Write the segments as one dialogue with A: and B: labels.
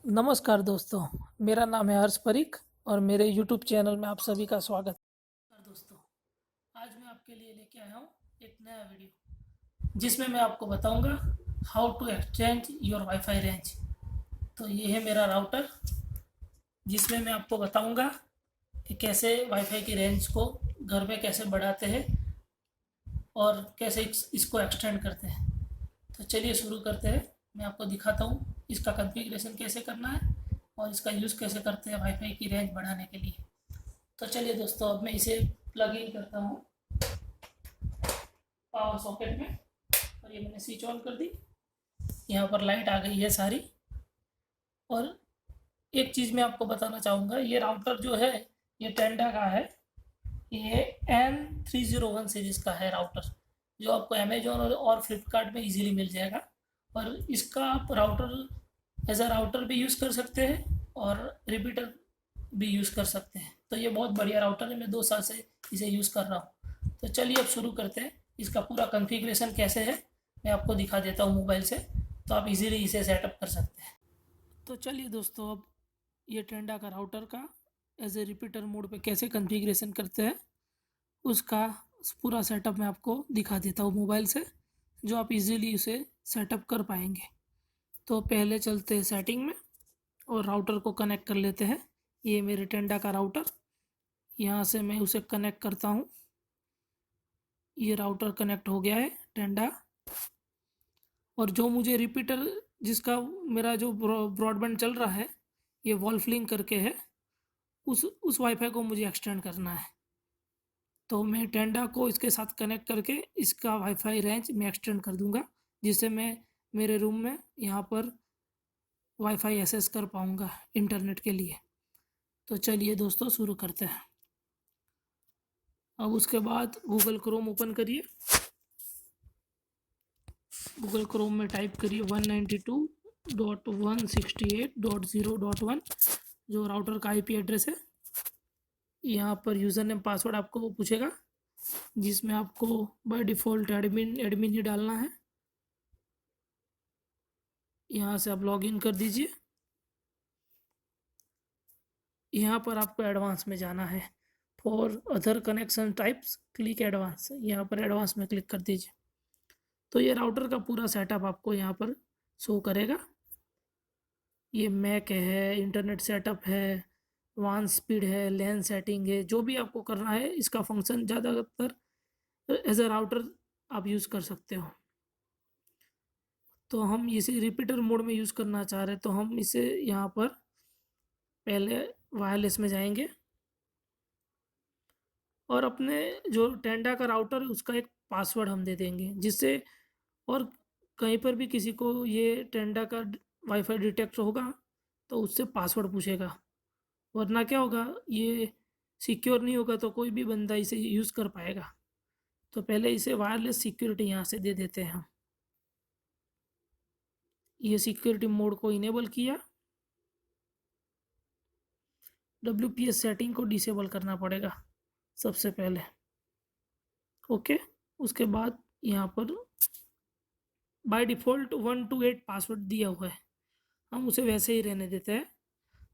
A: नमस्कार दोस्तों, मेरा नाम है हर्ष परीख और मेरे यूट्यूब चैनल में आप सभी का स्वागत है। दोस्तों, आज मैं आपके लिए लेके आया हूँ एक नया वीडियो जिसमें मैं आपको बताऊंगा how to exchange your WiFi range. तो ये है मेरा राउटर जिसमें मैं आपको बताऊंगा कि कैसे वाईफाई की रेंज को घर में कैसे बढ़ाते हैं और कैसे इसको एक्सटेंड करते हैं। तो चलिए शुरू करते हैं। मैं आपको दिखाता हूँ इसका कॉन्फ़िगरेशन कैसे करना है और इसका यूज़ कैसे करते हैं वाईफाई की रेंज बढ़ाने के लिए। तो चलिए दोस्तों, अब मैं इसे प्लग इन करता हूँ पावर सॉकेट में और ये मैंने स्विच ऑन कर दी। यहाँ पर लाइट आ गई है सारी। और एक चीज़ मैं आपको बताना चाहूँगा, ये राउटर जो है ये टेंडा का है। ये N301 सीरीज़ का है राउटर, जो आपको अमेजोन और फ्लिपकार्ट में इजीली मिल जाएगा। और इसका आप राउटर एज अ राउटर भी यूज़ कर सकते हैं और रिपीटर भी यूज़ कर सकते हैं। तो ये बहुत बढ़िया राउटर है, मैं 2 साल से इसे यूज़ कर रहा हूँ। तो चलिए अब शुरू करते हैं। इसका पूरा कॉन्फ़िगरेशन कैसे है मैं आपको दिखा देता हूँ मोबाइल से, तो आप इजीली इसे सेटअप कर सकते हैं। तो चलिए दोस्तों, अब ये टेंडा का राउटर का एज ए रिपीटर मोड पे कैसे कॉन्फ़िगरेशन करते हैं उसका पूरा सेटअप मैं आपको दिखा देता हूँ मोबाइल से, जो आप इजीली उसे सेटअप कर पाएंगे। तो पहले चलते हैं सेटिंग में और राउटर को कनेक्ट कर लेते हैं। ये मेरे टेंडा का राउटर, यहाँ से मैं उसे कनेक्ट करता हूँ। ये राउटर कनेक्ट हो गया है टेंडा। और जो मुझे रिपीटर जिसका मेरा जो ब्रॉडबैंड चल रहा है ये वॉल्फ करके है, उस वाईफाई को मुझे एक्सटेंड करना है। तो मैं टेंडा को इसके साथ कनेक्ट करके इसका वाईफाई रेंज मैं एक्सटेंड कर दूंगा, जिससे मैं मेरे रूम में यहाँ पर वाईफाई एक्सेस कर पाऊँगा इंटरनेट के लिए। तो चलिए दोस्तों शुरू करते हैं। अब उसके बाद गूगल क्रोम ओपन करिए। गूगल क्रोम में टाइप करिए 192.168.0.1 जो राउटर का आईपी एड्रेस है। यहाँ पर यूज़र नेम पासवर्ड आपको पूछेगा, जिसमें आपको बाय डिफ़ॉल्ट एडमिन ही डालना है। यहाँ से आप लॉगिन कर दीजिए। यहाँ पर आपको एडवांस में जाना है। For other connection types click advance, यहाँ पर एडवांस में क्लिक कर दीजिए। तो ये राउटर का पूरा सेटअप आपको यहाँ पर शो करेगा। ये मैक है, इंटरनेट सेटअप है, वान स्पीड है, लैन सेटिंग है। जो भी आपको करना है इसका फंक्शन ज़्यादातर एज अ राउटर आप यूज़ कर सकते हो। तो हम इसे रिपीटर मोड में यूज़ करना चाह रहे हैं, तो हम इसे यहाँ पर पहले वायरलेस में जाएंगे और अपने जो टेंडा का राउटर है उसका एक पासवर्ड हम दे देंगे, जिससे और कहीं पर भी किसी को ये टेंडा का वाईफाई डिटेक्ट होगा तो उससे पासवर्ड पूछेगा। वरना क्या होगा, ये सिक्योर नहीं होगा तो कोई भी बंदा इसे यूज़ कर पाएगा। तो पहले इसे वायरलेस सिक्योरिटी यहाँ से दे देते हैं हम। ये सिक्योरिटी मोड को इनेबल किया। WPS सेटिंग को डिसेबल करना पड़ेगा सबसे पहले। ओके, उसके बाद यहाँ पर बाय डिफ़ॉल्ट 1 to 8 पासवर्ड दिया हुआ है, हम उसे वैसे ही रहने देते हैं।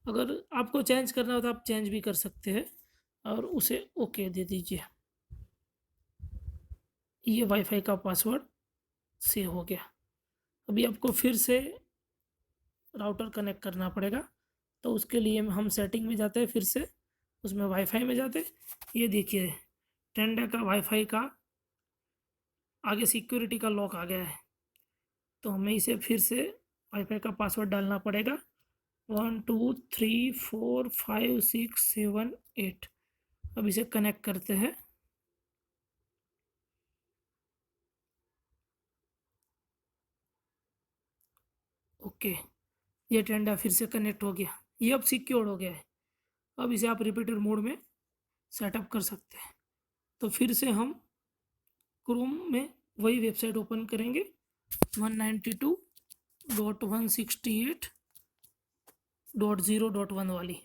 A: अगर आपको चेंज करना हो तो आप चेंज भी कर सकते हैं और उसे ओके दे दीजिए। ये वाईफाई का पासवर्ड सेव हो गया। अभी आपको फिर से राउटर कनेक्ट करना पड़ेगा। तो उसके लिए हम सेटिंग में जाते हैं, फिर से उसमें वाईफाई में जाते। ये देखिए टेंडा का वाईफाई का आगे सिक्योरिटी का लॉक आ गया है। तो हमें इसे फिर से वाईफाई का पासवर्ड डालना पड़ेगा 1 2 3 4 5 6 7 8। अब इसे कनेक्ट करते हैं। ओके, ये टेंडा फिर से कनेक्ट हो गया। ये अब सिक्योर हो गया है। अब इसे आप रिपीटर मोड में सेटअप कर सकते हैं। तो फिर से हम क्रोम में वही वेबसाइट ओपन करेंगे 192.168.0.1 वाली।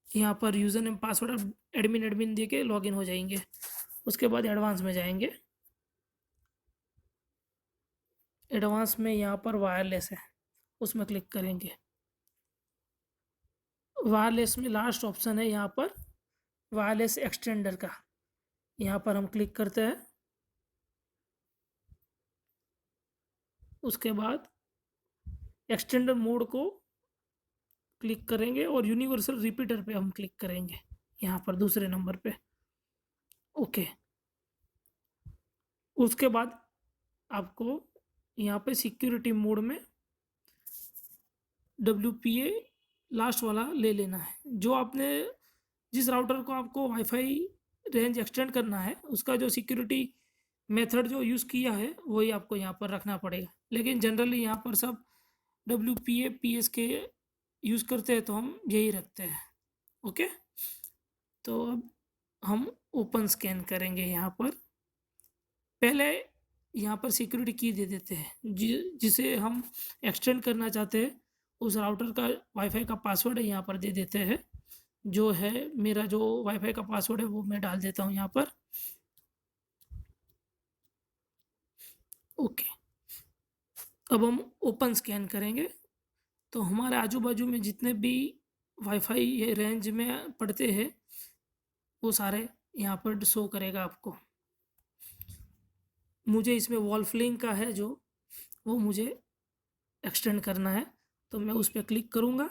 A: यहाँ पर यूज़र नेम पासवर्ड एडमिन दे के लॉगिन हो जाएंगे। उसके बाद एडवांस में जाएंगे। एडवांस में यहाँ पर वायरलेस है, उसमें क्लिक करेंगे। वायरलेस में लास्ट ऑप्शन है यहाँ पर वायरलेस एक्सटेंडर का, यहाँ पर हम क्लिक करते हैं। उसके बाद एक्सटेंडर मोड को क्लिक करेंगे और यूनिवर्सल रिपीटर पे हम क्लिक करेंगे, यहाँ पर दूसरे नंबर पे। ओके, उसके बाद आपको यहाँ पे सिक्योरिटी मोड में WPA लास्ट वाला ले लेना है। जो आपने जिस राउटर को आपको वाईफाई रेंज एक्सटेंड करना है उसका जो सिक्योरिटी मेथड जो यूज़ किया है वही आपको यहाँ पर रखना पड़ेगा, लेकिन जनरली यहाँ पर सब WPA PSK यूज़ करते हैं तो हम यही रखते हैं। ओके, तो अब हम ओपन स्कैन करेंगे। यहाँ पर पहले यहाँ पर सिक्योरिटी की दे देते हैं जिसे हम एक्सटेंड करना चाहते हैं, उस राउटर का वाईफाई का पासवर्ड यहाँ पर दे देते हैं। जो है मेरा जो वाईफाई का पासवर्ड है वो मैं डाल देता हूँ यहाँ पर। ओके, अब हम ओपन स्कैन करेंगे तो हमारे आजू बाजू में जितने भी वाईफाई ये रेंज में पड़ते हैं वो सारे यहाँ पर शो करेगा आपको। मुझे इसमें वॉल्फलिंक का है जो वो मुझे एक्सटेंड करना है, तो मैं उस पर क्लिक करूँगा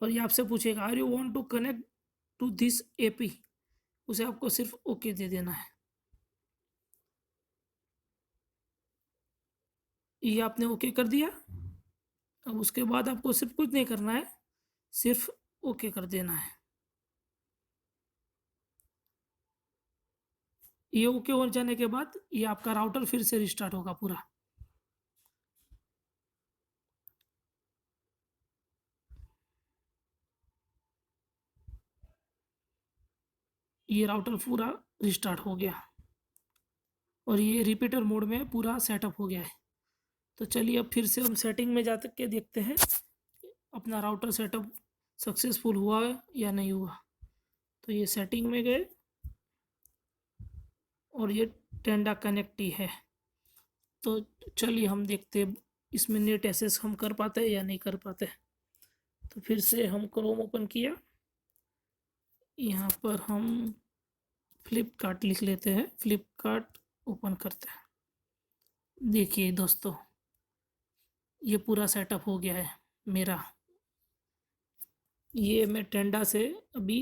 A: और ये आपसे पूछेगा are you want to connect to this AP, उसे आपको सिर्फ ओके दे देना है। ये आपने ओके कर दिया। अब उसके बाद आपको सिर्फ कुछ नहीं करना है, सिर्फ ओके कर देना है। ये ओके हो जाने के बाद ये आपका राउटर फिर से रिस्टार्ट होगा पूरा। ये राउटर पूरा रिस्टार्ट हो गया और ये रिपीटर मोड में पूरा सेटअप हो गया है। तो चलिए अब फिर से हम सेटिंग में जा के देखते हैं अपना राउटर सेटअप सक्सेसफुल हुआ है या नहीं हुआ। तो ये सेटिंग में गए और ये टेंडा कनेक्ट है। तो चलिए हम देखते हैं इसमें नेट एक्सेस हम कर पाते हैं या नहीं कर पाते। तो फिर से हम क्रोम ओपन किया, यहाँ पर हम फ्लिपकार्ट लिख लेते हैं, फ्लिपकार्ट ओपन करते हैं। देखिए दोस्तों ये पूरा सेटअप हो गया है मेरा। ये मैं टेंडा से अभी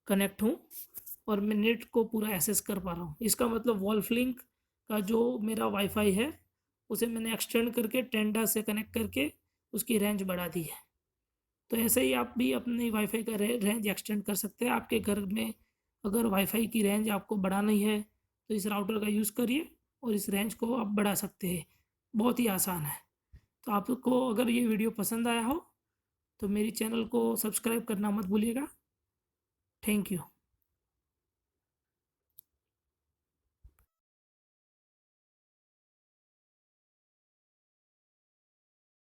A: कनेक्ट हूँ और मैं नेट को पूरा एक्सेस कर पा रहा हूँ। इसका मतलब वॉल्फलिंक का जो मेरा वाईफाई है उसे मैंने एक्सटेंड करके टेंडा से कनेक्ट करके उसकी रेंज बढ़ा दी है। तो ऐसे ही आप भी अपनी वाईफाई का रेंज एक्सटेंड कर सकते हैं। आपके घर में अगर वाईफाई की रेंज आपको बढ़ानी है तो इस राउटर का यूज़ करिए और इस रेंज को आप बढ़ा सकते हैं। बहुत ही आसान है। तो आपको अगर ये वीडियो पसंद आया हो तो मेरी चैनल को सब्सक्राइब करना मत भूलिएगा। Thank you.